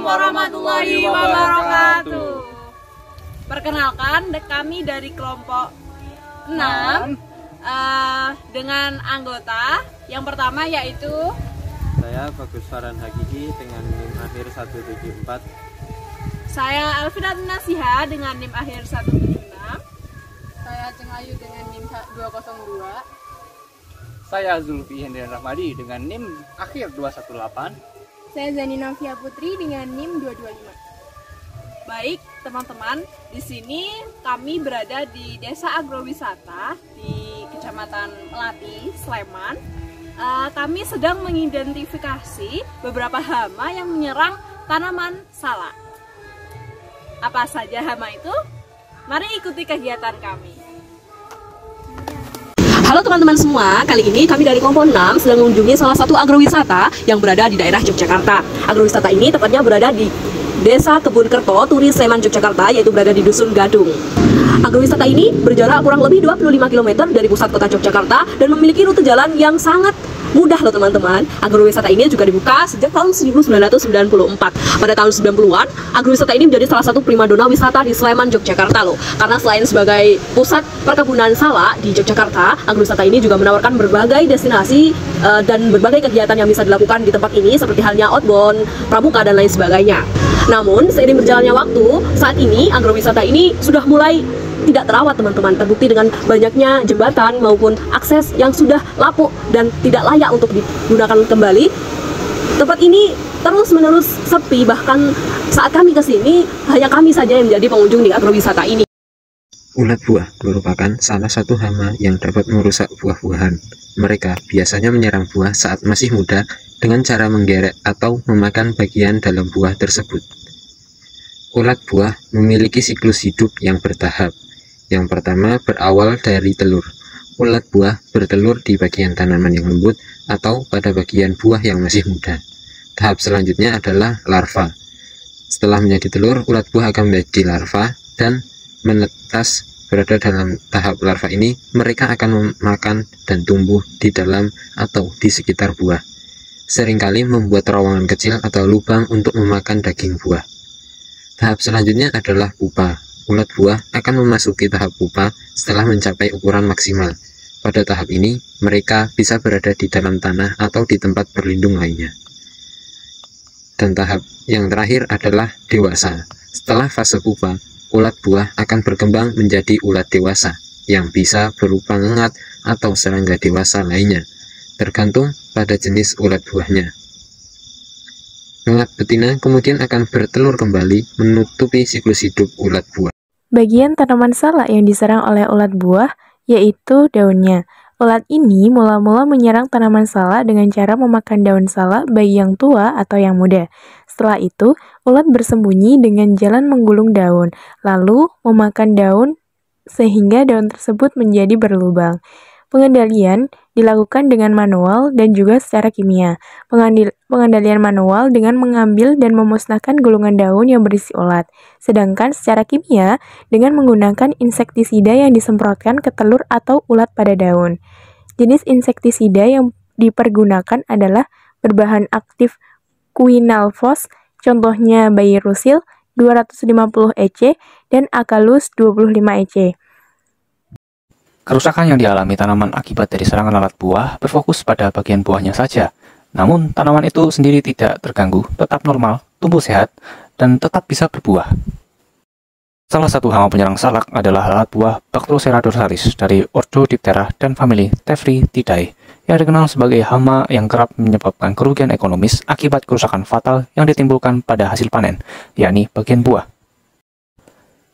warahmatullahi wabarakatuh. Perkenalkan, kami dari kelompok 6 dengan anggota yang pertama yaitu saya Bagus Farhan Hakiki dengan NIM akhir 174. Saya Alfira Nasiha dengan NIM akhir 176. Saya Ceng Ayu dengan NIM 202. Saya Zulfi Hendrian Rahmadi dengan NIM akhir 218. Saya Zani Novia Putri dengan NIM 225. Baik teman-teman, di sini kami berada di Desa Agrowisata di Kecamatan Melati, Sleman. Kami sedang mengidentifikasi beberapa hama yang menyerang tanaman salak. Apa saja hama itu? Mari ikuti kegiatan kami. Halo teman-teman semua, kali ini kami dari kelompok 6 sedang mengunjungi salah satu agrowisata yang berada di daerah Yogyakarta. Agrowisata ini tepatnya berada di Desa Kebun Kerto, Turi, Sleman, Yogyakarta, yaitu berada di Dusun Gadung. Agrowisata ini berjarak kurang lebih 25 km dari pusat kota Yogyakarta dan memiliki rute jalan yang sangat mudah loh teman-teman. Agrowisata ini juga dibuka sejak tahun 1994. Pada tahun 90-an, agrowisata ini menjadi salah satu primadona wisata di Sleman, Yogyakarta loh. Karena selain sebagai pusat perkebunan salak di Yogyakarta, agrowisata ini juga menawarkan berbagai destinasi dan berbagai kegiatan yang bisa dilakukan di tempat ini seperti halnya outbound, pramuka dan lain sebagainya. Namun, seiring berjalannya waktu, saat ini agrowisata ini sudah mulai tidak terawat teman-teman, terbukti dengan banyaknya jembatan maupun akses yang sudah lapuk dan tidak layak untuk digunakan kembali. Tempat ini terus-menerus sepi, bahkan saat kami kesini hanya kami saja yang menjadi pengunjung di agrowisata ini. Ulat buah merupakan salah satu hama yang dapat merusak buah-buahan. Mereka biasanya menyerang buah saat masih muda dengan cara menggerek atau memakan bagian dalam buah tersebut. Ulat buah memiliki siklus hidup yang bertahap. Yang pertama berawal dari telur. Ulat buah bertelur di bagian tanaman yang lembut atau pada bagian buah yang masih muda. Tahap selanjutnya adalah larva. Setelah menjadi telur, ulat buah akan menjadi larva dan menetas. Berada dalam tahap larva ini, mereka akan memakan dan tumbuh di dalam atau di sekitar buah. Seringkali membuat terowongan kecil atau lubang untuk memakan daging buah. Tahap selanjutnya adalah pupa. Ulat buah akan memasuki tahap pupa setelah mencapai ukuran maksimal. Pada tahap ini, mereka bisa berada di dalam tanah atau di tempat berlindung lainnya. Dan tahap yang terakhir adalah dewasa. Setelah fase pupa, ulat buah akan berkembang menjadi ulat dewasa yang bisa berupa ngengat atau serangga dewasa lainnya, tergantung pada jenis ulat buahnya. Ngengat betina kemudian akan bertelur kembali menutupi siklus hidup ulat buah. Bagian tanaman salak yang diserang oleh ulat buah yaitu daunnya. Ulat ini mula-mula menyerang tanaman salak dengan cara memakan daun salak baik yang tua atau yang muda. Setelah itu, ulat bersembunyi dengan jalan menggulung daun, lalu memakan daun sehingga daun tersebut menjadi berlubang. Pengendalian dilakukan dengan manual dan juga secara kimia. Pengendalian manual dengan mengambil dan memusnahkan gulungan daun yang berisi ulat. Sedangkan secara kimia dengan menggunakan insektisida yang disemprotkan ke telur atau ulat pada daun. Jenis insektisida yang dipergunakan adalah berbahan aktif Quinalfos, contohnya Bayirusil 250 EC dan Akalus 25 EC. Kerusakan yang dialami tanaman akibat dari serangan lalat buah berfokus pada bagian buahnya saja. Namun, tanaman itu sendiri tidak terganggu, tetap normal, tumbuh sehat, dan tetap bisa berbuah. Salah satu hama penyerang salak adalah lalat buah Bactrocera dorsalis dari ordo Diptera dan famili Tephrididae, yang dikenal sebagai hama yang kerap menyebabkan kerugian ekonomis akibat kerusakan fatal yang ditimbulkan pada hasil panen, yakni bagian buah.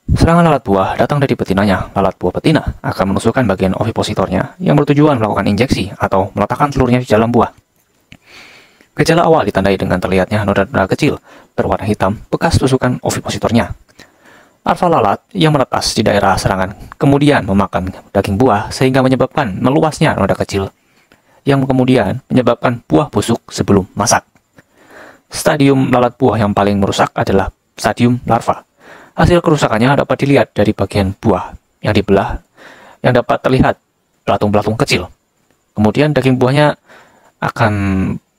Serangan lalat buah datang dari betinanya. Lalat buah betina akan menusukkan bagian ovipositornya yang bertujuan melakukan injeksi atau meletakkan telurnya di dalam buah. Gejala awal ditandai dengan terlihatnya noda-noda kecil berwarna hitam bekas tusukan ovipositornya. Larva lalat yang menetas di daerah serangan kemudian memakan daging buah sehingga menyebabkan meluasnya noda kecil yang kemudian menyebabkan buah busuk sebelum masak. Stadium lalat buah yang paling merusak adalah stadium larva. Hasil kerusakannya dapat dilihat dari bagian buah yang dibelah yang dapat terlihat belatung-belatung kecil. Kemudian daging buahnya akan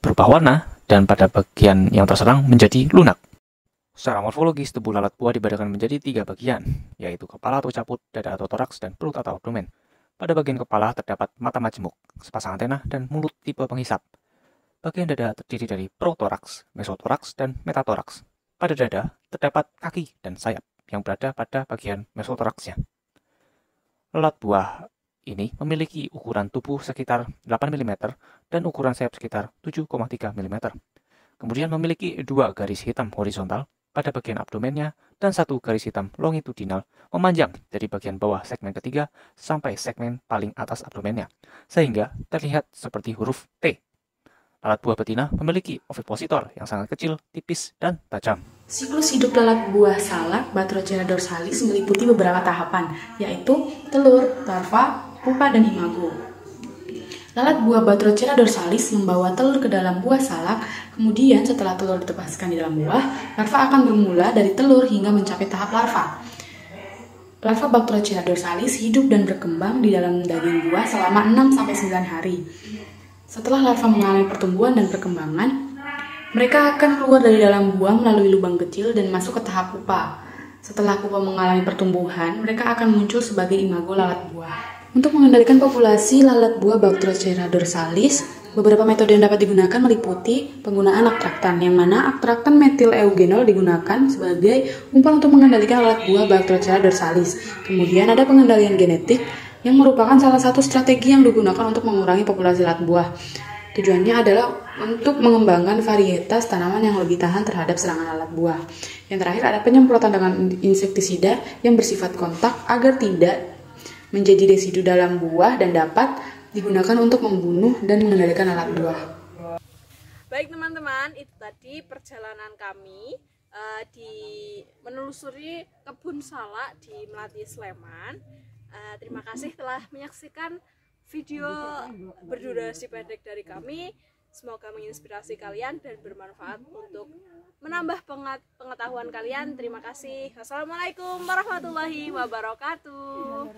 berubah warna dan pada bagian yang terserang menjadi lunak. Secara morfologis, tubuh lalat buah dibedakan menjadi 3 bagian, yaitu kepala atau caput, dada atau toraks, dan perut atau abdomen. Pada bagian kepala terdapat mata majemuk, sepasang antena, dan mulut tipe penghisap. Bagian dada terdiri dari protoraks, mesotoraks, dan metatoraks. Pada dada terdapat kaki dan sayap yang berada pada bagian mesotoraksnya. Lalat buah ini memiliki ukuran tubuh sekitar 8 mm dan ukuran sayap sekitar 7,3 mm. Kemudian memiliki 2 garis hitam horizontal pada bagian abdomennya dan 1 garis hitam longitudinal memanjang dari bagian bawah segmen ketiga sampai segmen paling atas abdomennya, sehingga terlihat seperti huruf T. Lalat buah betina memiliki ovipositor yang sangat kecil, tipis, dan tajam. Siklus hidup lalat buah salak Batrocera dorsalis meliputi beberapa tahapan, yaitu telur, larva, pupa, dan imago. Lalat buah Batrocera dorsalis membawa telur ke dalam buah salak, kemudian setelah telur ditebaskan di dalam buah, larva akan bermula dari telur hingga mencapai tahap larva. Larva Batrocera dorsalis hidup dan berkembang di dalam daging buah selama 6-9 hari. Setelah larva mengalami pertumbuhan dan perkembangan, mereka akan keluar dari dalam buah melalui lubang kecil dan masuk ke tahap pupa. Setelah pupa mengalami pertumbuhan, mereka akan muncul sebagai imago lalat buah. Untuk mengendalikan populasi lalat buah Batrocera dorsalis, beberapa metode yang dapat digunakan meliputi penggunaan aktraktan, yang mana aktraktan metil eugenol digunakan sebagai umpan untuk mengendalikan lalat buah Batrocera dorsalis. Kemudian ada pengendalian genetik, yang merupakan salah satu strategi yang digunakan untuk mengurangi populasi lalat buah. Tujuannya adalah untuk mengembangkan varietas tanaman yang lebih tahan terhadap serangan lalat buah. Yang terakhir ada penyemprotan dengan insektisida yang bersifat kontak agar tidak menjadi residu dalam buah dan dapat digunakan untuk membunuh dan mengendalikan lalat buah. Baik teman-teman, itu tadi perjalanan kami di menelusuri kebun salak di Melati, Sleman. Terima kasih telah menyaksikan video berdurasi pendek dari kami. Semoga menginspirasi kalian dan bermanfaat untuk menambah pengetahuan kalian. Terima kasih. Wassalamualaikum warahmatullahi wabarakatuh.